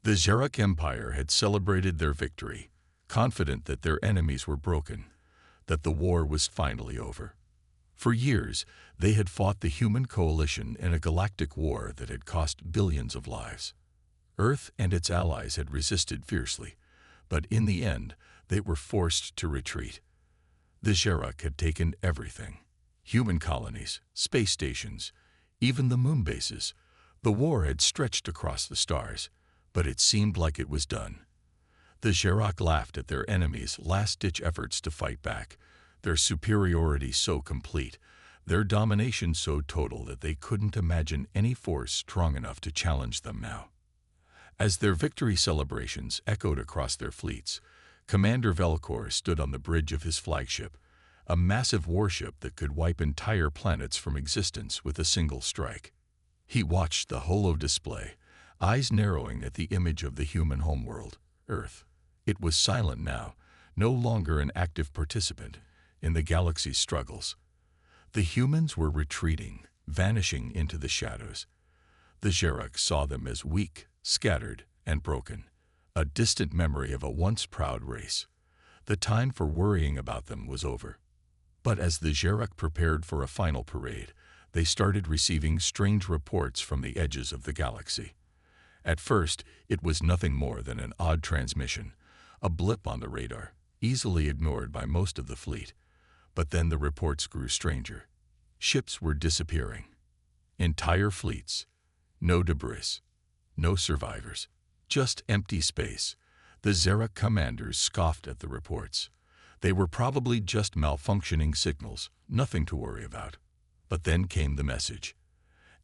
The Xerox Empire had celebrated their victory, confident that their enemies were broken, that the war was finally over. For years, they had fought the human coalition in a galactic war that had cost billions of lives. Earth and its allies had resisted fiercely, but in the end, they were forced to retreat. The Xerox had taken everything: human colonies, space stations, even the moon bases. The war had stretched across the stars, but it seemed like it was done. The Xerox laughed at their enemies' last-ditch efforts to fight back, their superiority so complete, their domination so total that they couldn't imagine any force strong enough to challenge them now. As their victory celebrations echoed across their fleets, Commander Velcor stood on the bridge of his flagship, a massive warship that could wipe entire planets from existence with a single strike. He watched the holo display, eyes narrowing at the image of the human homeworld, Earth. It was silent now, no longer an active participant in the galaxy's struggles. The humans were retreating, vanishing into the shadows. The Xerox saw them as weak, scattered, and broken, a distant memory of a once proud race. The time for worrying about them was over. But as the Xerox prepared for a final parade, they started receiving strange reports from the edges of the galaxy. At first, it was nothing more than an odd transmission, a blip on the radar, easily ignored by most of the fleet. But then the reports grew stranger. Ships were disappearing. Entire fleets. No debris. No survivors. Just empty space. The Xerox commanders scoffed at the reports. They were probably just malfunctioning signals, nothing to worry about. But then came the message.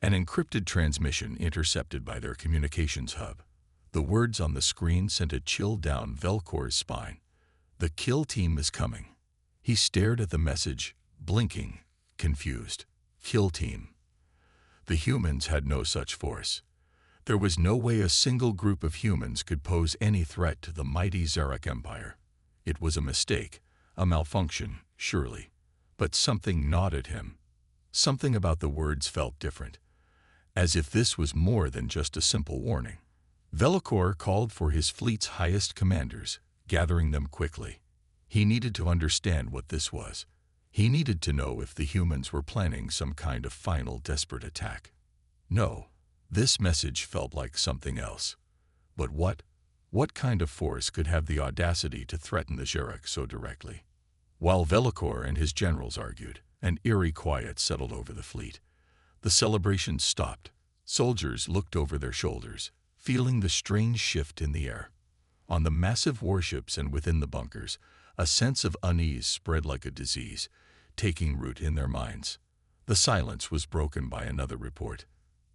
An encrypted transmission intercepted by their communications hub. The words on the screen sent a chill down Velcor's spine. The kill team is coming. He stared at the message, blinking, confused. Kill team. The humans had no such force. There was no way a single group of humans could pose any threat to the mighty Xerox Empire. It was a mistake, a malfunction, surely. But something gnawed at him. Something about the words felt different, as if this was more than just a simple warning. Velcor called for his fleet's highest commanders, gathering them quickly. He needed to understand what this was. He needed to know if the humans were planning some kind of final desperate attack. No, this message felt like something else. But what? What kind of force could have the audacity to threaten the Xerox so directly? While Velcor and his generals argued, an eerie quiet settled over the fleet. The celebration stopped. Soldiers looked over their shoulders, feeling the strange shift in the air. On the massive warships and within the bunkers, a sense of unease spread like a disease, taking root in their minds. The silence was broken by another report.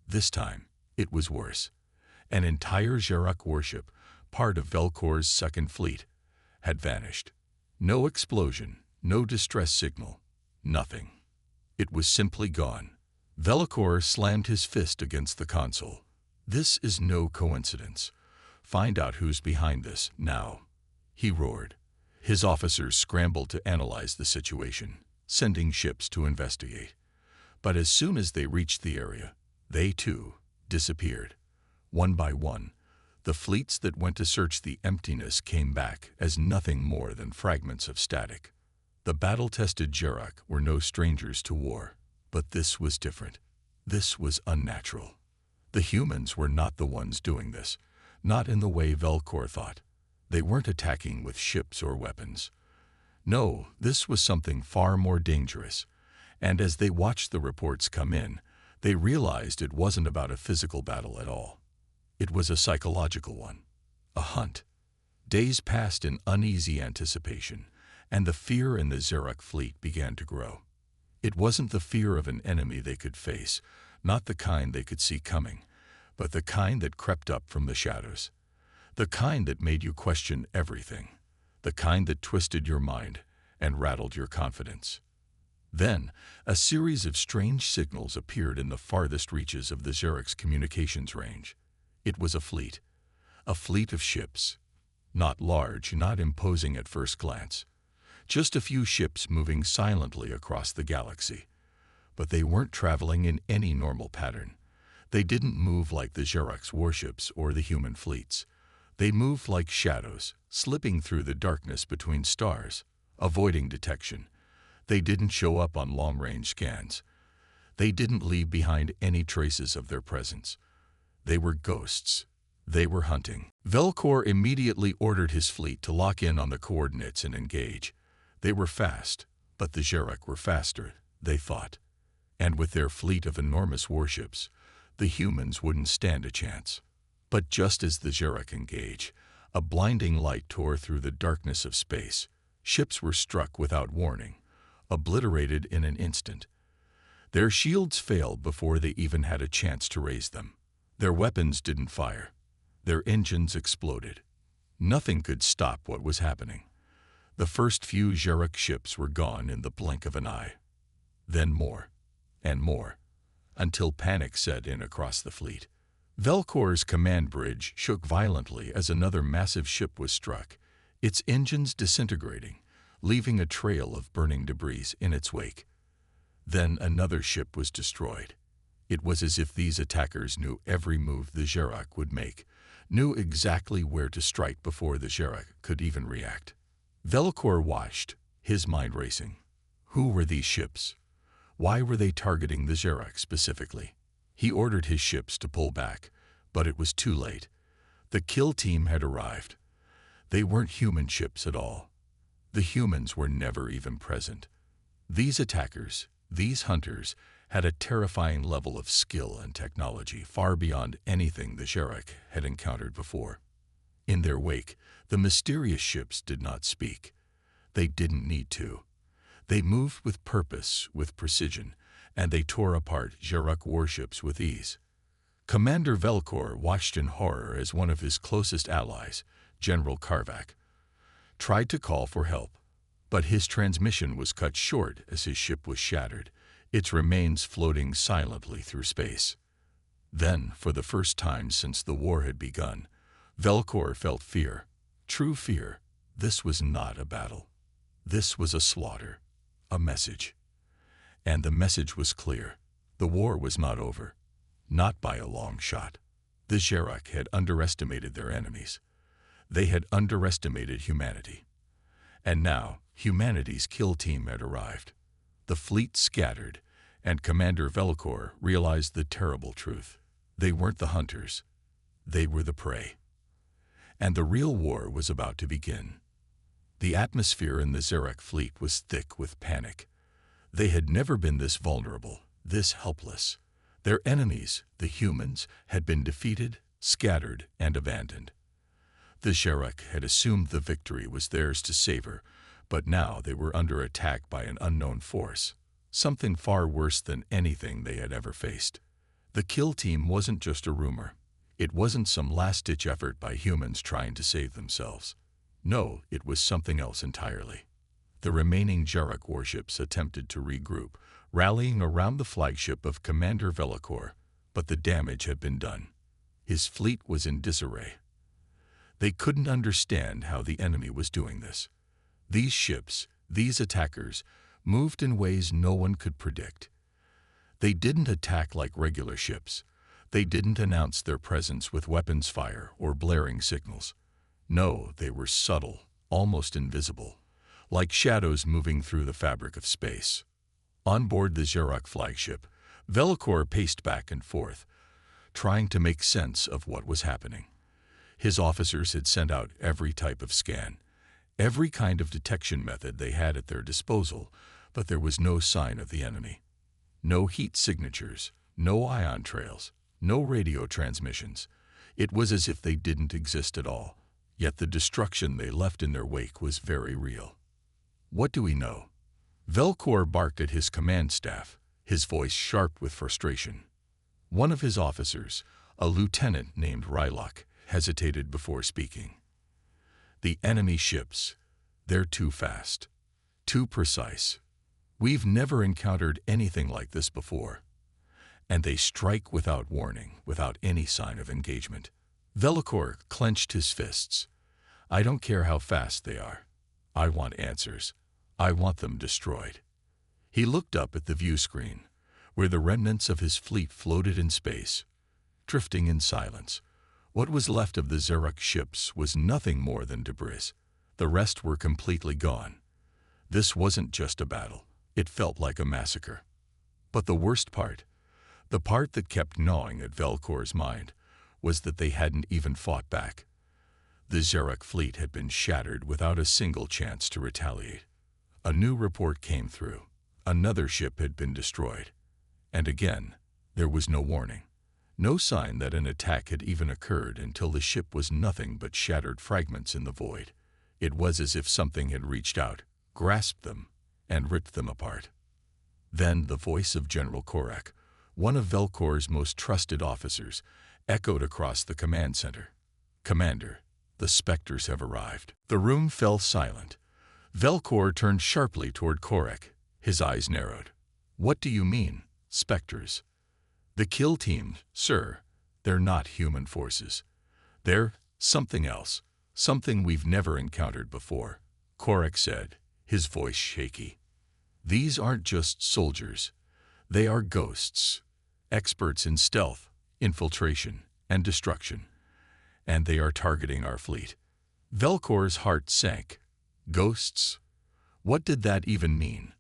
This time, it was worse. An entire Xerox warship, part of Velcor's second fleet, had vanished. No explosion, no distress signal, nothing. It was simply gone. Velcor slammed his fist against the console. This is no coincidence. Find out who's behind this, now, he roared. His officers scrambled to analyze the situation, sending ships to investigate. But as soon as they reached the area, they too disappeared. One by one, the fleets that went to search the emptiness came back as nothing more than fragments of static. The battle-tested Xerox were no strangers to war, but this was different. This was unnatural. The humans were not the ones doing this, not in the way Velcor thought. They weren't attacking with ships or weapons. No, this was something far more dangerous. And as they watched the reports come in, they realized it wasn't about a physical battle at all. It was a psychological one. A hunt. Days passed in uneasy anticipation, and the fear in the Xerox fleet began to grow. It wasn't the fear of an enemy they could face, not the kind they could see coming, but the kind that crept up from the shadows. The kind that made you question everything. The kind that twisted your mind and rattled your confidence. Then, a series of strange signals appeared in the farthest reaches of the Xerox communications range. It was a fleet of ships. Not large, not imposing at first glance. Just a few ships moving silently across the galaxy. But they weren't traveling in any normal pattern. They didn't move like the Xerox warships or the human fleets. They moved like shadows, slipping through the darkness between stars, avoiding detection. They didn't show up on long-range scans. They didn't leave behind any traces of their presence. They were ghosts. They were hunting. Velcor immediately ordered his fleet to lock in on the coordinates and engage. They were fast, but the Xeric were faster, they thought. And with their fleet of enormous warships, the humans wouldn't stand a chance. But just as the Xeric engaged, a blinding light tore through the darkness of space. Ships were struck without warning, obliterated in an instant. Their shields failed before they even had a chance to raise them. Their weapons didn't fire. Their engines exploded. Nothing could stop what was happening. The first few Xeric ships were gone in the blink of an eye. Then more, and more, until panic set in across the fleet. Velcor's command bridge shook violently as another massive ship was struck, its engines disintegrating, leaving a trail of burning debris in its wake. Then another ship was destroyed. It was as if these attackers knew every move the Xeric would make, knew exactly where to strike before the Xeric could even react. Velcor watched, his mind racing. Who were these ships? Why were they targeting the Xeric specifically? He ordered his ships to pull back, but it was too late. The kill team had arrived. They weren't human ships at all. The humans were never even present. These attackers, these hunters, had a terrifying level of skill and technology far beyond anything the Xeric had encountered before. In their wake, the mysterious ships did not speak. They didn't need to. They moved with purpose, with precision, and they tore apart Xeric warships with ease. Commander Velcor watched in horror as one of his closest allies, General Karvak, tried to call for help, but his transmission was cut short as his ship was shattered, its remains floating silently through space. Then, for the first time since the war had begun, Velcor felt fear, true fear. This was not a battle. This was a slaughter, a message. And the message was clear. The war was not over. Not by a long shot. The Xeric had underestimated their enemies. They had underestimated humanity. And now, humanity's kill team had arrived. The fleet scattered, and Commander Velcor realized the terrible truth. They weren't the hunters. They were the prey. And the real war was about to begin. The atmosphere in the Xeric fleet was thick with panic. They had never been this vulnerable, this helpless. Their enemies, the humans, had been defeated, scattered, and abandoned. The Xeric had assumed the victory was theirs to savor, but now they were under attack by an unknown force, something far worse than anything they had ever faced. The kill team wasn't just a rumor. It wasn't some last-ditch effort by humans trying to save themselves. No, it was something else entirely. The remaining Xeric warships attempted to regroup, rallying around the flagship of Commander Velcor, but the damage had been done. His fleet was in disarray. They couldn't understand how the enemy was doing this. These ships, these attackers, moved in ways no one could predict. They didn't attack like regular ships. They didn't announce their presence with weapons fire or blaring signals. No, they were subtle, almost invisible, like shadows moving through the fabric of space. On board the Xeric flagship, Velcor paced back and forth, trying to make sense of what was happening. His officers had sent out every type of scan, every kind of detection method they had at their disposal, but there was no sign of the enemy. No heat signatures, no ion trails, no radio transmissions. It was as if they didn't exist at all, yet the destruction they left in their wake was very real. What do we know? Velcor barked at his command staff, his voice sharp with frustration. One of his officers, a lieutenant named Rylok, hesitated before speaking. The enemy ships, they're too fast, too precise. We've never encountered anything like this before. And they strike without warning, without any sign of engagement. Velcor clenched his fists. I don't care how fast they are. I want answers. I want them destroyed. He looked up at the view screen, where the remnants of his fleet floated in space, drifting in silence, What was left of the Xerox ships was nothing more than debris. The rest were completely gone. This wasn't just a battle. It felt like a massacre. But the worst part, the part that kept gnawing at Velkor's mind, was that they hadn't even fought back. The Xerox fleet had been shattered without a single chance to retaliate. A new report came through. Another ship had been destroyed. And again, there was no warning. No sign that an attack had even occurred until the ship was nothing but shattered fragments in the void. It was as if something had reached out, grasped them, and ripped them apart. Then the voice of General Korak, one of Velkor's most trusted officers, echoed across the command center. "Commander, the Spectres have arrived." The room fell silent. Velkor turned sharply toward Korak. His eyes narrowed. "What do you mean, Spectres?" "The kill team, sir. They're not human forces. They're something else, something we've never encountered before," Korak said, his voice shaky. "These aren't just soldiers. They are ghosts, experts in stealth, infiltration, and destruction. And they are targeting our fleet." Velkor's heart sank. Ghosts? What did that even mean?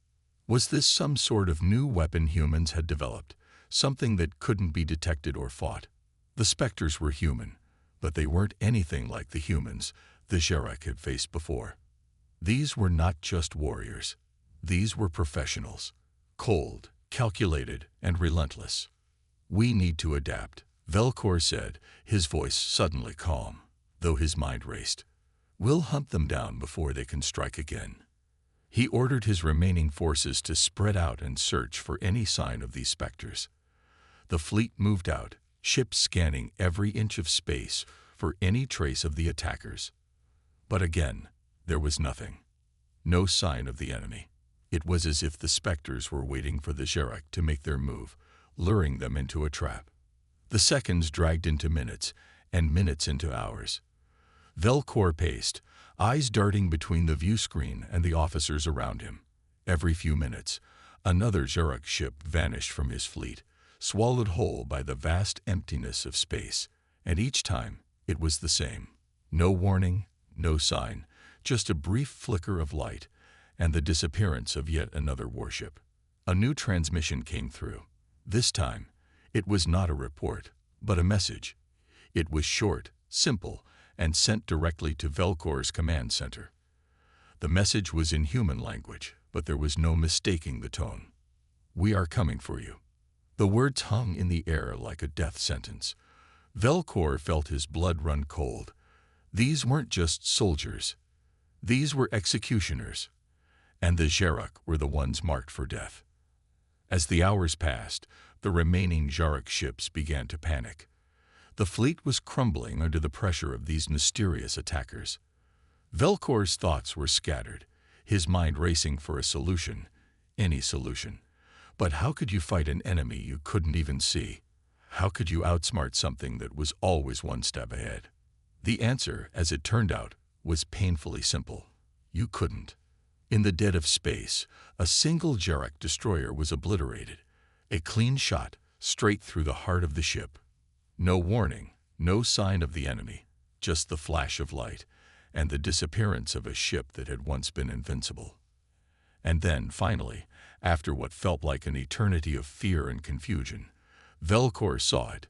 Was this some sort of new weapon humans had developed, something that couldn't be detected or fought? The Spectres were human, but they weren't anything like the humans the Xerox had faced before. These were not just warriors. These were professionals, cold, calculated, and relentless. "We need to adapt," Velkor said, his voice suddenly calm, though his mind raced. "We'll hunt them down before they can strike again." He ordered his remaining forces to spread out and search for any sign of these Spectres. The fleet moved out, ships scanning every inch of space for any trace of the attackers. But again, there was nothing. No sign of the enemy. It was as if the Spectres were waiting for the Xerox to make their move, luring them into a trap. The seconds dragged into minutes, and minutes into hours. Velkor paced, eyes darting between the view screen and the officers around him. Every few minutes, another Xerox ship vanished from his fleet, swallowed whole by the vast emptiness of space, and each time it was the same. No warning, no sign, just a brief flicker of light, and the disappearance of yet another warship. A new transmission came through. This time, it was not a report, but a message. It was short, simple, and sent directly to Velkor's command center. The message was in human language, but there was no mistaking the tone. "We are coming for you." The words hung in the air like a death sentence. Velkor felt his blood run cold. These weren't just soldiers. These were executioners. And the Xerox were the ones marked for death. As the hours passed, the remaining Xerox ships began to panic. The fleet was crumbling under the pressure of these mysterious attackers. Velkor's thoughts were scattered, his mind racing for a solution, any solution. But how could you fight an enemy you couldn't even see? How could you outsmart something that was always one step ahead? The answer, as it turned out, was painfully simple. You couldn't. In the dead of space, a single Xerox destroyer was obliterated, a clean shot straight through the heart of the ship. No warning, no sign of the enemy, just the flash of light and the disappearance of a ship that had once been invincible. And then, finally, after what felt like an eternity of fear and confusion, Velkor saw it.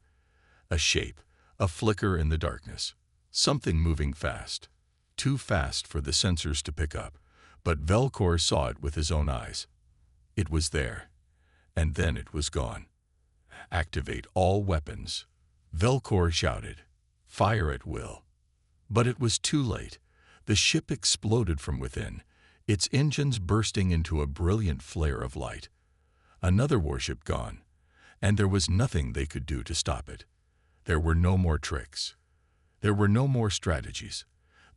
A shape, a flicker in the darkness, something moving fast. Too fast for the sensors to pick up, but Velkor saw it with his own eyes. It was there, and then it was gone. "Activate all weapons," Velkor shouted. "Fire at will." But it was too late. The ship exploded from within, its engines bursting into a brilliant flare of light. Another warship gone, and there was nothing they could do to stop it. There were no more tricks. There were no more strategies.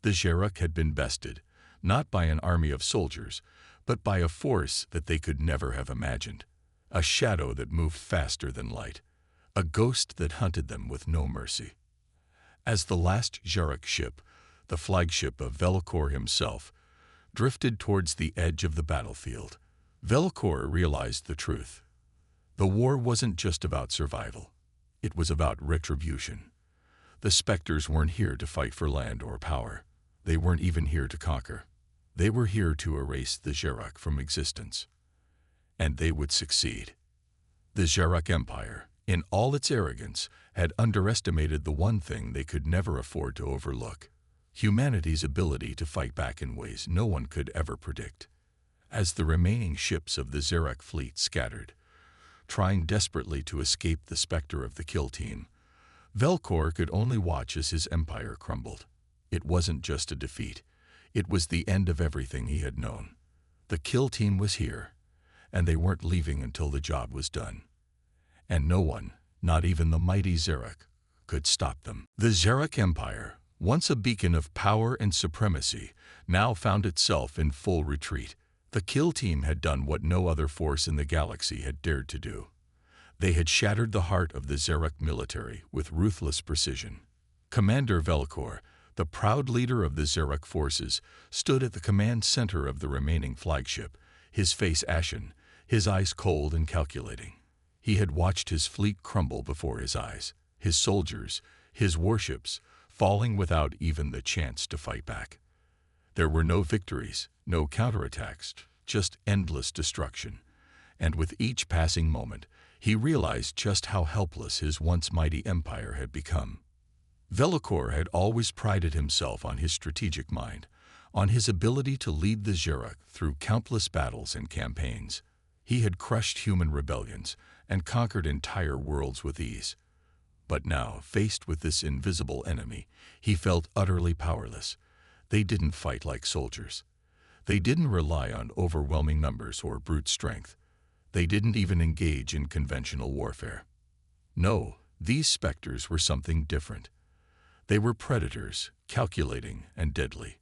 The Xerox had been bested, not by an army of soldiers, but by a force that they could never have imagined. A shadow that moved faster than light. A ghost that hunted them with no mercy. As the last Xerox ship, the flagship of Velkor himself, drifted towards the edge of the battlefield, Velkor realized the truth. The war wasn't just about survival. It was about retribution. The Spectres weren't here to fight for land or power. They weren't even here to conquer. They were here to erase the Xerox from existence. And they would succeed. The Xerox Empire, in all its arrogance, had underestimated the one thing they could never afford to overlook: humanity's ability to fight back in ways no one could ever predict. As the remaining ships of the Xerox fleet scattered, trying desperately to escape the specter of the kill team, Velcor could only watch as his empire crumbled. It wasn't just a defeat. It was the end of everything he had known. The kill team was here, and they weren't leaving until the job was done. And no one, not even the mighty Xerox, could stop them. The Xerox Empire, once a beacon of power and supremacy, now found itself in full retreat. The kill team had done what no other force in the galaxy had dared to do. They had shattered the heart of the Xerox military with ruthless precision. Commander Velcor, the proud leader of the Xerox forces, stood at the command center of the remaining flagship, his face ashen, his eyes cold and calculating. He had watched his fleet crumble before his eyes, his soldiers, his warships, falling without even the chance to fight back. There were no victories, no counterattacks, just endless destruction. And with each passing moment, he realized just how helpless his once mighty empire had become. Velcor had always prided himself on his strategic mind, on his ability to lead the Xerox through countless battles and campaigns. He had crushed human rebellions and conquered entire worlds with ease. But now, faced with this invisible enemy, he felt utterly powerless. They didn't fight like soldiers. They didn't rely on overwhelming numbers or brute strength. They didn't even engage in conventional warfare. No, these specters were something different. They were predators, calculating and deadly,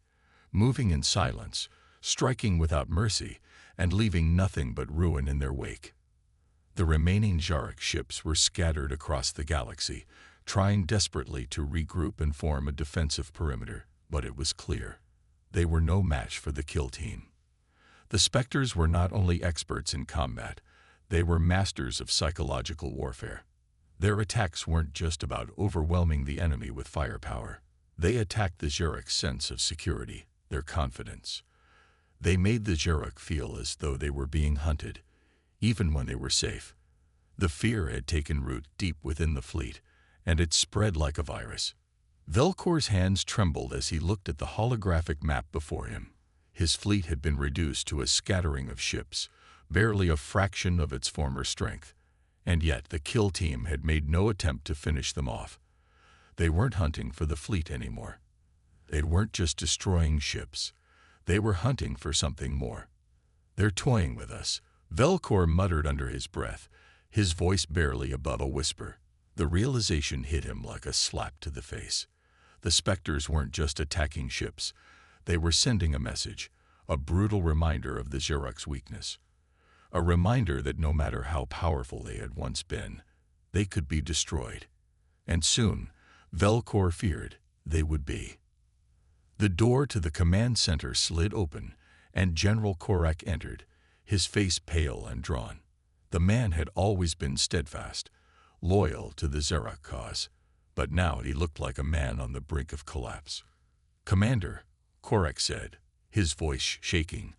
moving in silence, striking without mercy, and leaving nothing but ruin in their wake. The remaining Xerox ships were scattered across the galaxy, trying desperately to regroup and form a defensive perimeter, but it was clear. They were no match for the kill team. The Spectres were not only experts in combat, they were masters of psychological warfare. Their attacks weren't just about overwhelming the enemy with firepower. They attacked the Xerox sense of security, their confidence. They made the Xerox feel as though they were being hunted, even when they were safe. The fear had taken root deep within the fleet, and it spread like a virus. Velcor's hands trembled as he looked at the holographic map before him. His fleet had been reduced to a scattering of ships, barely a fraction of its former strength. And yet the kill team had made no attempt to finish them off. They weren't hunting for the fleet anymore. They weren't just destroying ships. They were hunting for something more. "They're toying with us," Velcor muttered under his breath, his voice barely above a whisper. The realization hit him like a slap to the face. The Spectres weren't just attacking ships. They were sending a message, a brutal reminder of the Xerox weakness. A reminder that no matter how powerful they had once been, they could be destroyed. And soon, Velcor feared, they would be. The door to the command center slid open, and General Korak entered, his face pale and drawn. The man had always been steadfast, loyal to the Xerox cause, but now he looked like a man on the brink of collapse. "Commander," Korak said, his voice shaking,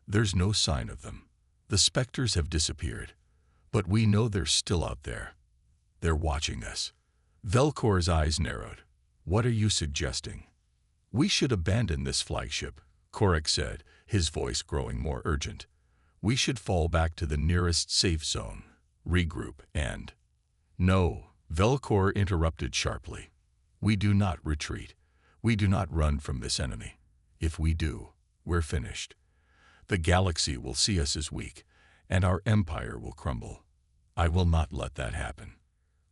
"there's no sign of them. The Spectres have disappeared, but we know they're still out there. They're watching us." Velcor's eyes narrowed. "What are you suggesting?" "We should abandon this flagship," Korak said, his voice growing more urgent. "We should fall back to the nearest safe zone, regroup, and—" "No," Velcor interrupted sharply. "We do not retreat. We do not run from this enemy. If we do, we're finished. The galaxy will see us as weak, and our empire will crumble. I will not let that happen."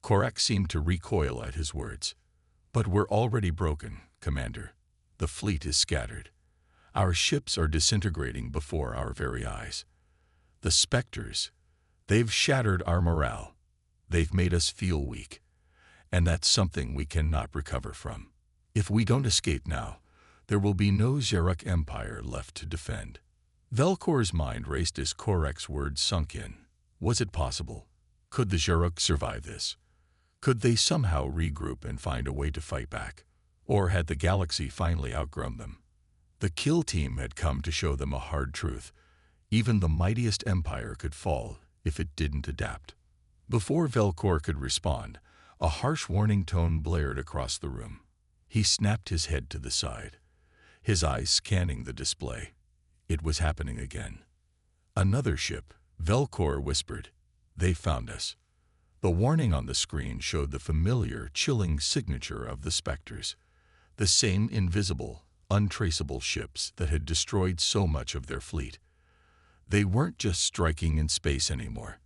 Korak seemed to recoil at his words. "But we're already broken, Commander. The fleet is scattered. Our ships are disintegrating before our very eyes. The Spectres, they've shattered our morale. They've made us feel weak. And that's something we cannot recover from. If we don't escape now, there will be no Xerox Empire left to defend." Velcor's mind raced as Korak's words sunk in. Was it possible? Could the Xerox survive this? Could they somehow regroup and find a way to fight back? Or had the galaxy finally outgrown them? The kill team had come to show them a hard truth. Even the mightiest empire could fall if it didn't adapt. Before Velcor could respond, a harsh warning tone blared across the room. He snapped his head to the side, his eyes scanning the display. It was happening again. Another ship, Velcor whispered. They found us. The warning on the screen showed the familiar, chilling signature of the Spectres, the same invisible, untraceable ships that had destroyed so much of their fleet. They weren't just striking in space anymore.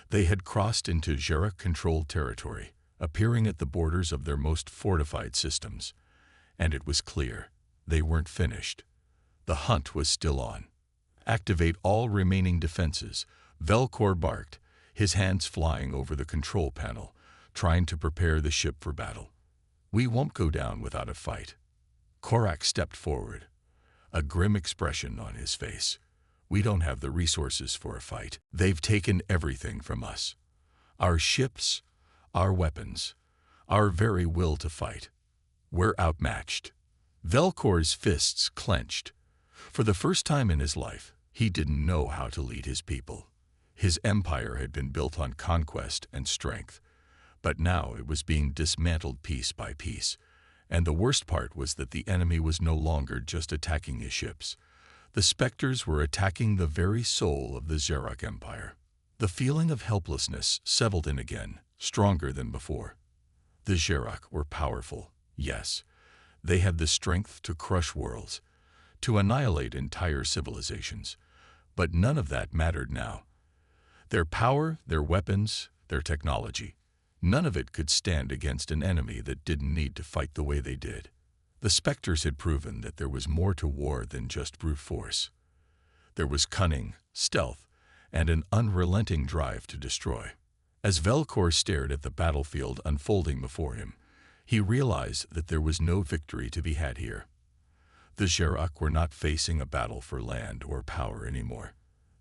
They had crossed into Xeric-controlled territory, appearing at the borders of their most fortified systems. And it was clear, they weren't finished. The hunt was still on. Activate all remaining defenses, Velcor barked, his hands flying over the control panel, trying to prepare the ship for battle. We won't go down without a fight. Korak stepped forward, a grim expression on his face. We don't have the resources for a fight. They've taken everything from us. Our ships, our weapons, our very will to fight. We're outmatched. Velcor's fists clenched. For the first time in his life, he didn't know how to lead his people. His empire had been built on conquest and strength, but now it was being dismantled piece by piece. And the worst part was that the enemy was no longer just attacking his ships. The Spectres were attacking the very soul of the Xeric Empire. The feeling of helplessness settled in again, stronger than before. The Xeric were powerful, yes. They had the strength to crush worlds, to annihilate entire civilizations. But none of that mattered now. Their power, their weapons, their technology, none of it could stand against an enemy that didn't need to fight the way they did. The Spectres had proven that there was more to war than just brute force. There was cunning, stealth, and an unrelenting drive to destroy. As Velcor stared at the battlefield unfolding before him, he realized that there was no victory to be had here. The Xeric were not facing a battle for land or power anymore.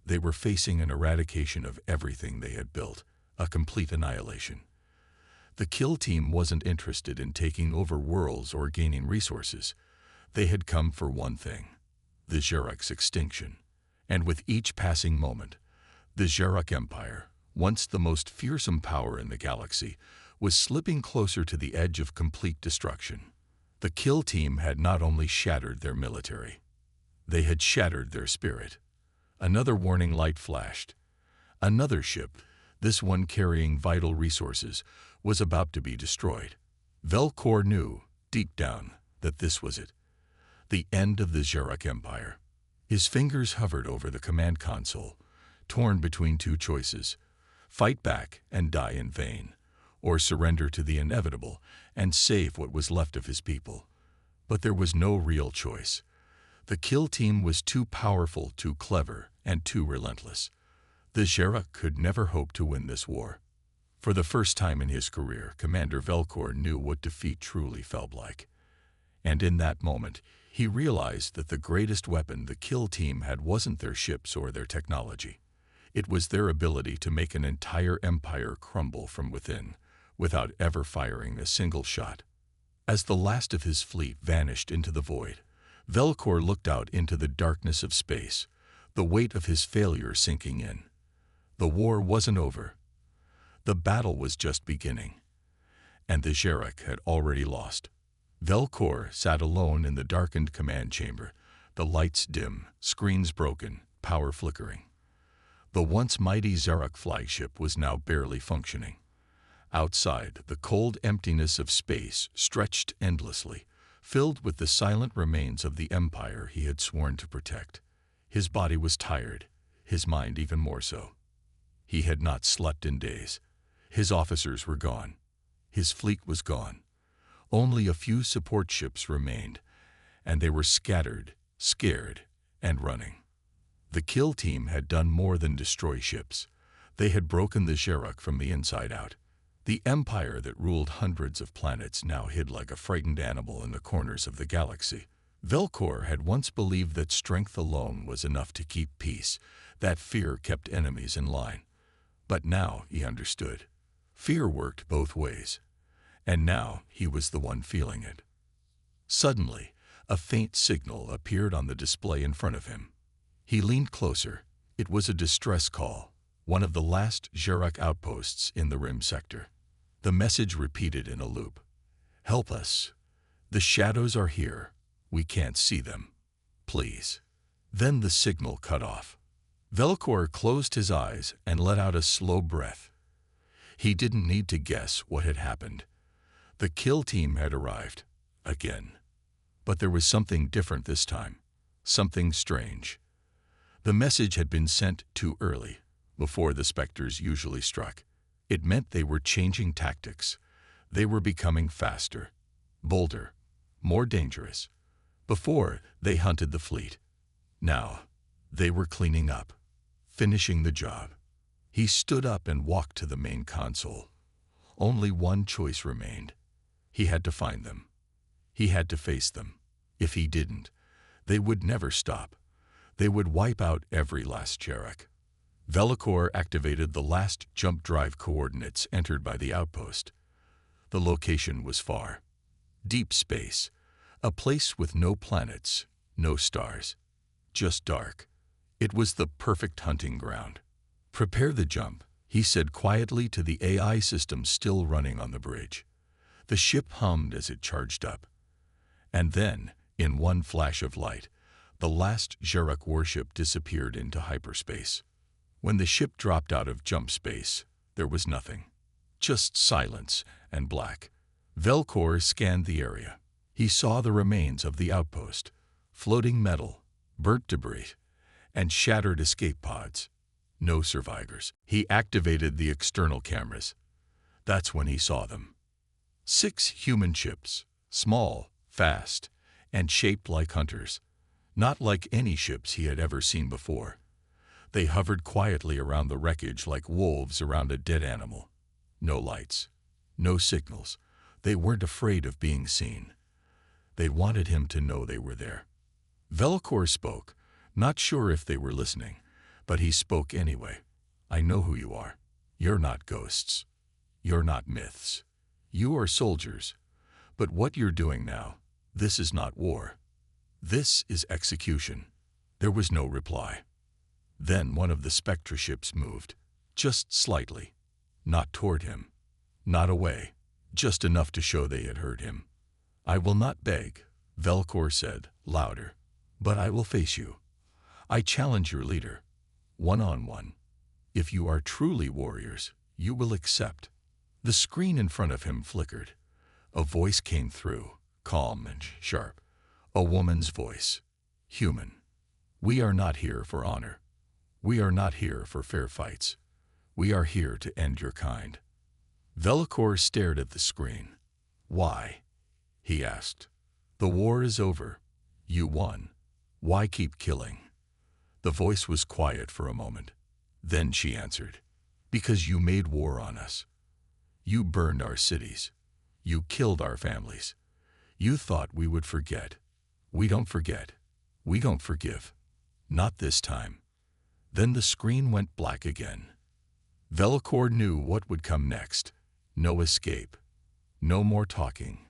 They were facing an eradication of everything they had built, a complete annihilation. The kill team wasn't interested in taking over worlds or gaining resources. They had come for one thing, the Xeric's extinction. And with each passing moment, the Xeric Empire, once the most fearsome power in the galaxy, was slipping closer to the edge of complete destruction. The kill team had not only shattered their military, they had shattered their spirit. Another warning light flashed. Another ship, this one carrying vital resources, was about to be destroyed. Velcor knew, deep down, that this was it. The end of the Xeric Empire. His fingers hovered over the command console, torn between two choices: fight back and die in vain, or surrender to the inevitable and save what was left of his people. But there was no real choice. The kill team was too powerful, too clever, and too relentless. The Xeric could never hope to win this war. For the first time in his career, Commander Velcor knew what defeat truly felt like. And in that moment, he realized that the greatest weapon the kill team had wasn't their ships or their technology. It was their ability to make an entire empire crumble from within, without ever firing a single shot. As the last of his fleet vanished into the void, Velcor looked out into the darkness of space, the weight of his failure sinking in. The war wasn't over. The battle was just beginning. And the Xeric had already lost. Velcor sat alone in the darkened command chamber, the lights dim, screens broken, power flickering. The once mighty Xeric flagship was now barely functioning. Outside, the cold emptiness of space stretched endlessly, filled with the silent remains of the empire he had sworn to protect. His body was tired, his mind even more so. He had not slept in days. His officers were gone. His fleet was gone. Only a few support ships remained, and they were scattered, scared, and running. The kill team had done more than destroy ships. They had broken the Xeric from the inside out. The empire that ruled hundreds of planets now hid like a frightened animal in the corners of the galaxy. Velcor had once believed that strength alone was enough to keep peace, that fear kept enemies in line. But now he understood. Fear worked both ways, and now he was the one feeling it. Suddenly, a faint signal appeared on the display in front of him. He leaned closer. It was a distress call, one of the last Xerox outposts in the Rim sector. The message repeated in a loop. "Help us. The shadows are here. We can't see them. Please." Then the signal cut off. Velcor closed his eyes and let out a slow breath. He didn't need to guess what had happened. The kill team had arrived, again. But there was something different this time, something strange. The message had been sent too early, before the Spectres usually struck. It meant they were changing tactics. They were becoming faster, bolder, more dangerous. Before, they hunted the fleet. Now, they were cleaning up, finishing the job. He stood up and walked to the main console. Only one choice remained. He had to find them. He had to face them. If he didn't, they would never stop. They would wipe out every last Xerox. Velcor activated the last jump drive coordinates entered by the outpost. The location was far. Deep space. A place with no planets, no stars. Just dark. It was the perfect hunting ground. "Prepare the jump," he said quietly to the AI system still running on the bridge. The ship hummed as it charged up. And then, in one flash of light, the last Xerox warship disappeared into hyperspace. When the ship dropped out of jump space, there was nothing. Just silence and black. Velcor scanned the area. He saw the remains of the outpost, floating metal, burnt debris, and shattered escape pods. No survivors. He activated the external cameras. That's when he saw them. 6 human ships, small, fast, and shaped like hunters. Not like any ships he had ever seen before. They hovered quietly around the wreckage like wolves around a dead animal. No lights, no signals. They weren't afraid of being seen. They wanted him to know they were there. Velcor spoke, not sure if they were listening, but he spoke anyway. "I know who you are. You're not ghosts. You're not myths. You are soldiers. But what you're doing now, this is not war. This is execution." There was no reply. Then one of the Spectre ships moved, just slightly. Not toward him, not away, just enough to show they had heard him. "I will not beg," Velcor said, louder, "but I will face you. I challenge your leader, one-on-one. If you are truly warriors, you will accept." The screen in front of him flickered. A voice came through, calm and sharp. A woman's voice. Human. "We are not here for honor. We are not here for fair fights. We are here to end your kind." Velcor stared at the screen. "Why?" he asked. "The war is over. You won. Why keep killing?" The voice was quiet for a moment. Then she answered, "Because you made war on us. You burned our cities. You killed our families. You thought we would forget. We don't forget. We don't forgive. Not this time." Then the screen went black again. Velcor knew what would come next. No escape. No more talking.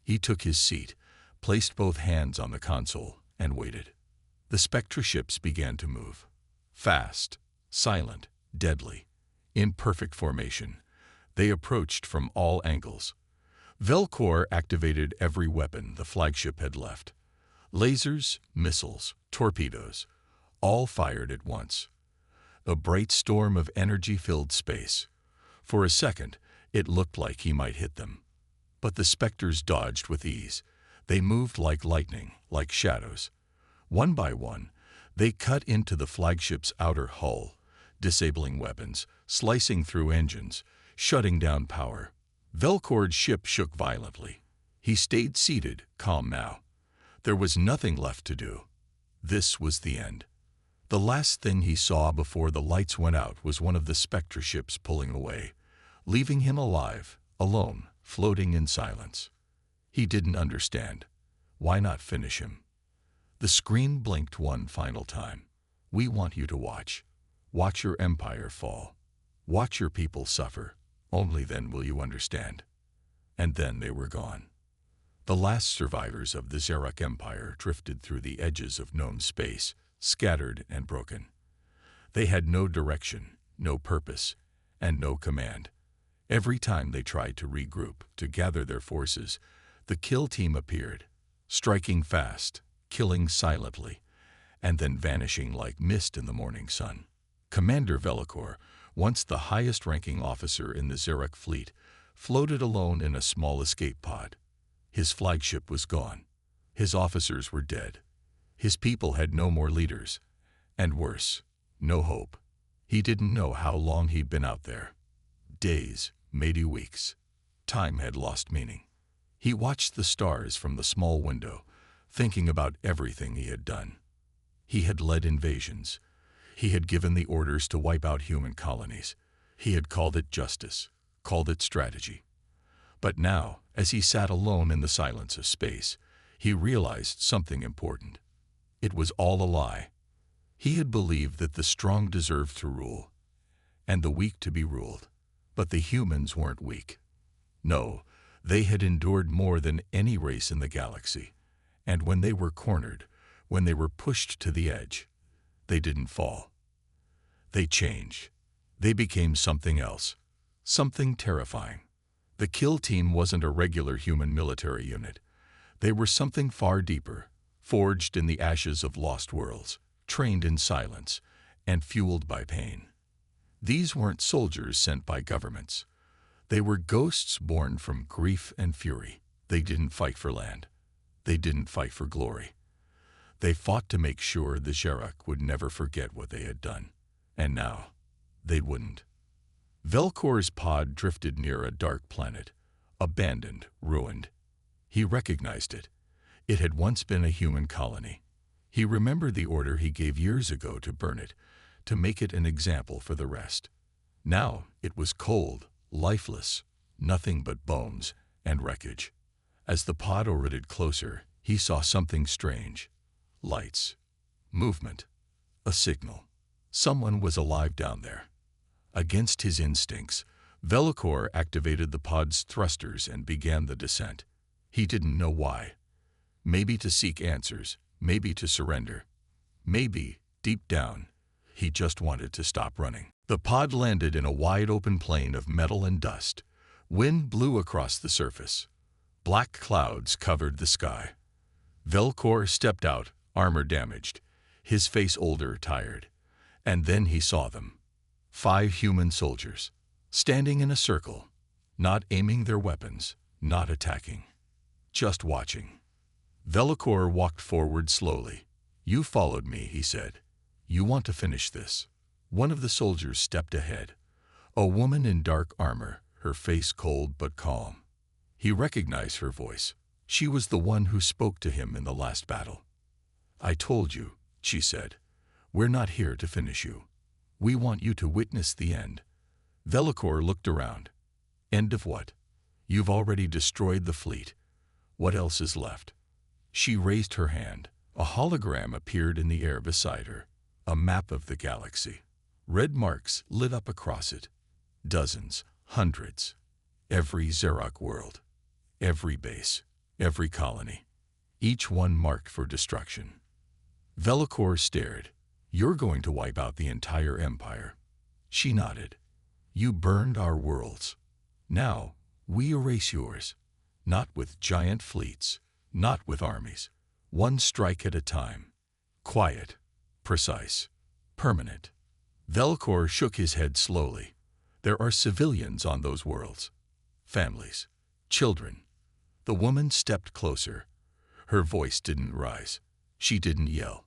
He took his seat, placed both hands on the console, and waited. The Spectre ships began to move. Fast, silent, deadly, in perfect formation. They approached from all angles. Velcor activated every weapon the flagship had left. Lasers, missiles, torpedoes, all fired at once. A bright storm of energy filled space. For a second, it looked like he might hit them. But the Spectres dodged with ease. They moved like lightning, like shadows. One by one, they cut into the flagship's outer hull, disabling weapons, slicing through engines, shutting down power. Velcor's ship shook violently. He stayed seated, calm now. There was nothing left to do. This was the end. The last thing he saw before the lights went out was one of the Spectre ships pulling away, leaving him alive, alone, floating in silence. He didn't understand. Why not finish him? The screen blinked one final time. "We want you to watch. Watch your empire fall. Watch your people suffer. Only then will you understand. And then they were gone. The last survivors of the Xerox Empire drifted through the edges of known space, scattered and broken. They had no direction, no purpose, and no command. Every time they tried to regroup, to gather their forces, the kill team appeared, striking fast, killing silently, and then vanishing like mist in the morning sun. Commander Velikor, once the highest-ranking officer in the Xerox fleet, floated alone in a small escape pod. His flagship was gone. His officers were dead. His people had no more leaders. And worse, no hope. He didn't know how long he'd been out there. Days, maybe weeks. Time had lost meaning. He watched the stars from the small window, thinking about everything he had done. He had led invasions. He had given the orders to wipe out human colonies. He had called it justice, called it strategy. But now, as he sat alone in the silence of space, he realized something important. It was all a lie. He had believed that the strong deserved to rule, and the weak to be ruled. But the humans weren't weak. No, they had endured more than any race in the galaxy. And when they were cornered, when they were pushed to the edge, they didn't fall. They changed. They became something else, something terrifying. The kill team wasn't a regular human military unit. They were something far deeper, forged in the ashes of lost worlds, trained in silence, and fueled by pain. These weren't soldiers sent by governments. They were ghosts born from grief and fury. They didn't fight for land. They didn't fight for glory. They fought to make sure the Xerox would never forget what they had done. And now, they wouldn't. Velkor's pod drifted near a dark planet, abandoned, ruined. He recognized it. It had once been a human colony. He remembered the order he gave years ago to burn it, to make it an example for the rest. Now it was cold, lifeless, nothing but bones and wreckage. As the pod orbited closer, he saw something strange. Lights, movement, a signal. Someone was alive down there. Against his instincts, Velikor activated the pod's thrusters and began the descent. He didn't know why. Maybe to seek answers, maybe to surrender. Maybe, deep down, he just wanted to stop running. The pod landed in a wide-open plain of metal and dust. Wind blew across the surface. Black clouds covered the sky. Velikor stepped out, armor damaged, his face older, tired. And then he saw them. 5 human soldiers, standing in a circle, not aiming their weapons, not attacking, just watching. Velikor walked forward slowly. "You followed me," he said. "You want to finish this." One of the soldiers stepped ahead. A woman in dark armor, her face cold but calm. He recognized her voice. She was the one who spoke to him in the last battle. "I told you," she said. "We're not here to finish you. We want you to witness the end." Velikor looked around. "End of what? You've already destroyed the fleet. What else is left?" She raised her hand. A hologram appeared in the air beside her. A map of the galaxy. Red marks lit up across it. Dozens, hundreds. Every Xerox world. Every base. Every colony. Each one marked for destruction. Velikor stared. "You're going to wipe out the entire empire." She nodded. "You burned our worlds. Now, we erase yours. Not with giant fleets, not with armies. One strike at a time. Quiet, precise, permanent." Velikor shook his head slowly. "There are civilians on those worlds. Families, children." The woman stepped closer. Her voice didn't rise. She didn't yell.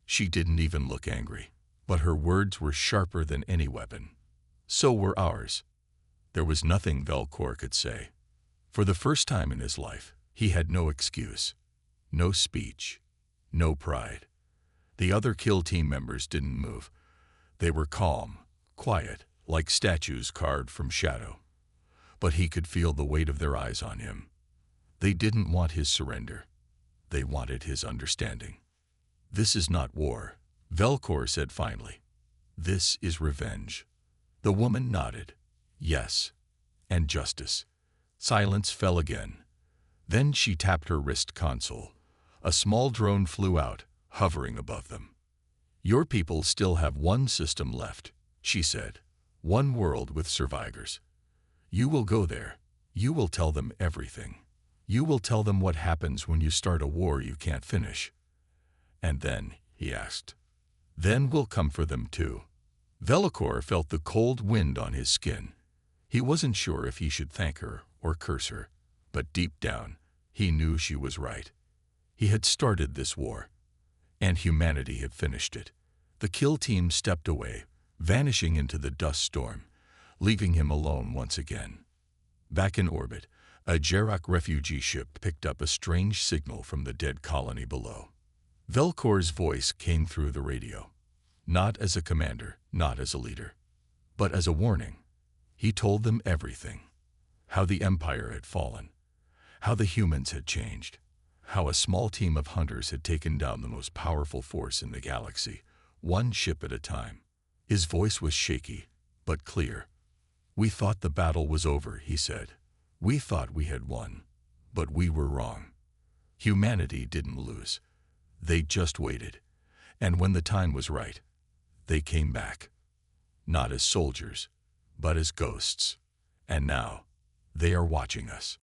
She didn't even look angry. But her words were sharper than any weapon. So were ours. There was nothing Velikor could say. For the first time in his life, he had no excuse. No speech. No pride. The other kill team members didn't move. They were calm, quiet, like statues carved from shadow. But he could feel the weight of their eyes on him. They didn't want his surrender. They wanted his understanding. "This is not war," Velikor said finally. "This is revenge." The woman nodded. "Yes, and justice. Silence fell again. Then she tapped her wrist console. A small drone flew out, hovering above them. "Your people still have one system left," she said. "One world with survivors. You will go there. You will tell them everything. You will tell them what happens when you start a war you can't finish." "And then?" he asked. "Then we'll come for them too." Velikor felt the cold wind on his skin. He wasn't sure if he should thank her or curse her, but deep down, he knew she was right. He had started this war, and humanity had finished it. The kill team stepped away, vanishing into the dust storm, leaving him alone once again. Back in orbit, a Jarak refugee ship picked up a strange signal from the dead colony below. Velkor's voice came through the radio, not as a commander, not as a leader, but as a warning. He told them everything: how the Empire had fallen, how the humans had changed, how a small team of hunters had taken down the most powerful force in the galaxy, one ship at a time. His voice was shaky, but clear. "We thought the battle was over," he said. "We thought we had won, but we were wrong. Humanity didn't lose. They just waited, and when the time was right, they came back. Not as soldiers, but as ghosts. And now, they are watching us."